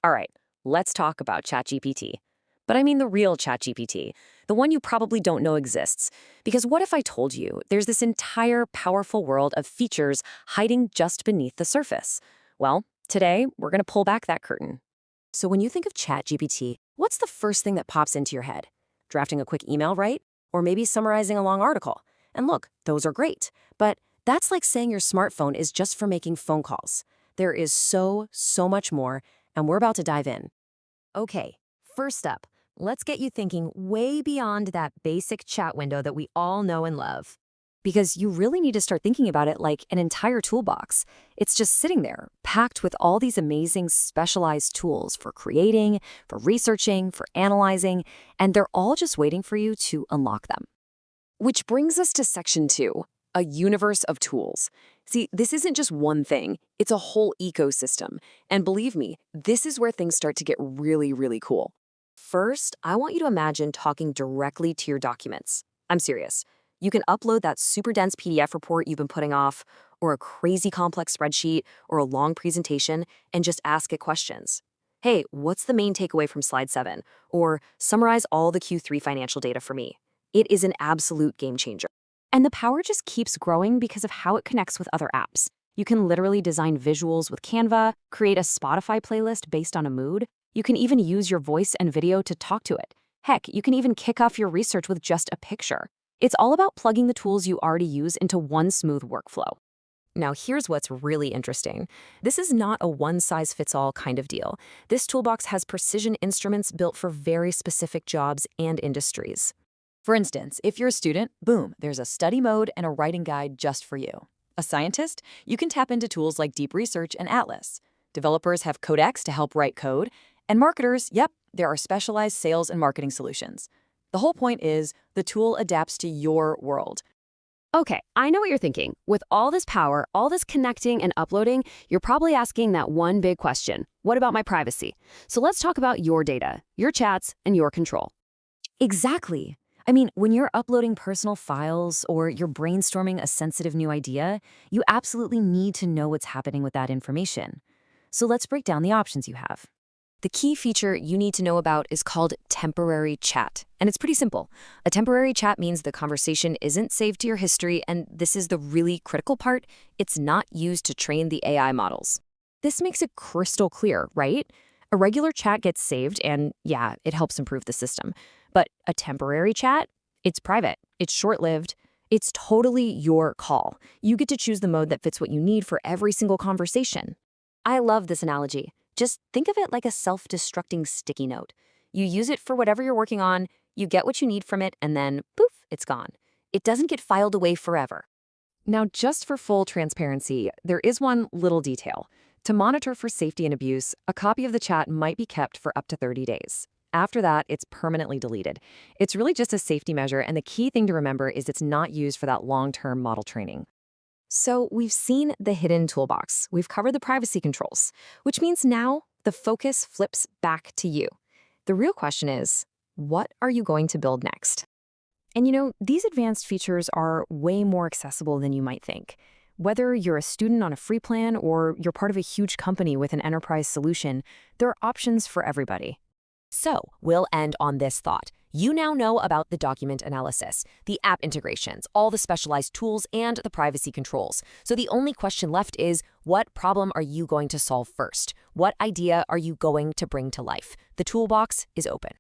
All right, let's talk about ChatGPT. But I mean the real ChatGPT, the one you probably don't know exists. Because what if I told you there's this entire powerful world of features hiding just beneath the surface? Well, today we're going to pull back that curtain. So when you think of ChatGPT, what's the first thing that pops into your head? Drafting a quick email, right? Or maybe summarizing a long article. And look, those are great. But that's like saying your smartphone is just for making phone calls. There is so much more, and we're about to dive in. Okay, first up, let's get you thinking way beyond that basic chat window that we all know and love. Because you really need to start thinking about it like an entire toolbox. It's just sitting there, packed with all these amazing specialized tools for creating, for researching, for analyzing, and they're all just waiting for you to unlock them. Which brings us to section 2, a universe of tools. See, this isn't just one thing, it's a whole ecosystem. And believe me, this is where things start to get really cool. First, I want you to imagine talking directly to your documents. I'm serious. You can upload that super dense PDF report you've been putting off, or a crazy complex spreadsheet, or a long presentation, and just ask it questions. Hey, what's the main takeaway from slide 7? Or summarize all the Q3 financial data for me. It is an absolute game changer. And the power just keeps growing because of how it connects with other apps. You can literally design visuals with Canva, create a Spotify playlist based on a mood. You can even use your voice and video to talk to it. Heck, you can even kick off your research with just a picture. It's all about plugging the tools you already use into one smooth workflow. Now, here's what's really interesting. This is not a one-size-fits-all kind of deal. This toolbox has precision instruments built for very specific jobs and industries. For instance, if you're a student, boom, there's a study mode and a writing guide just for you. A scientist, you can tap into tools like Deep Research and Atlas. Developers have Codex to help write code. And marketers, yep, there are specialized sales and marketing solutions. The whole point is the tool adapts to your world. Okay, I know what you're thinking. With all this power, all this connecting and uploading, you're probably asking that one big question. What about my privacy? So let's talk about your data, your chats, and your control. Exactly. I mean, when you're uploading personal files or you're brainstorming a sensitive new idea, you absolutely need to know what's happening with that information. So let's break down the options you have. The key feature you need to know about is called temporary chat, and it's pretty simple. A temporary chat means the conversation isn't saved to your history, and this is the really critical part, it's not used to train the AI models. This makes it crystal clear, right? A regular chat gets saved, and yeah, it helps improve the system. But a temporary chat, it's private, it's short-lived, it's totally your call. You get to choose the mode that fits what you need for every single conversation. I love this analogy. Just think of it like a self-destructing sticky note. You use it for whatever you're working on, you get what you need from it, and then poof, it's gone. It doesn't get filed away forever. Now, just for full transparency, there is one little detail. To monitor for safety and abuse, a copy of the chat might be kept for up to 30 days. After that, it's permanently deleted. It's really just a safety measure, and the key thing to remember is it's not used for that long-term model training. So we've seen the hidden toolbox. We've covered the privacy controls, which means now the focus flips back to you. The real question is, what are you going to build next? And you know, these advanced features are way more accessible than you might think. Whether you're a student on a free plan or you're part of a huge company with an enterprise solution, there are options for everybody. So we'll end on this thought. You now know about the document analysis, the app integrations, all the specialized tools, and the privacy controls. So the only question left is, what problem are you going to solve first? What idea are you going to bring to life? The toolbox is open.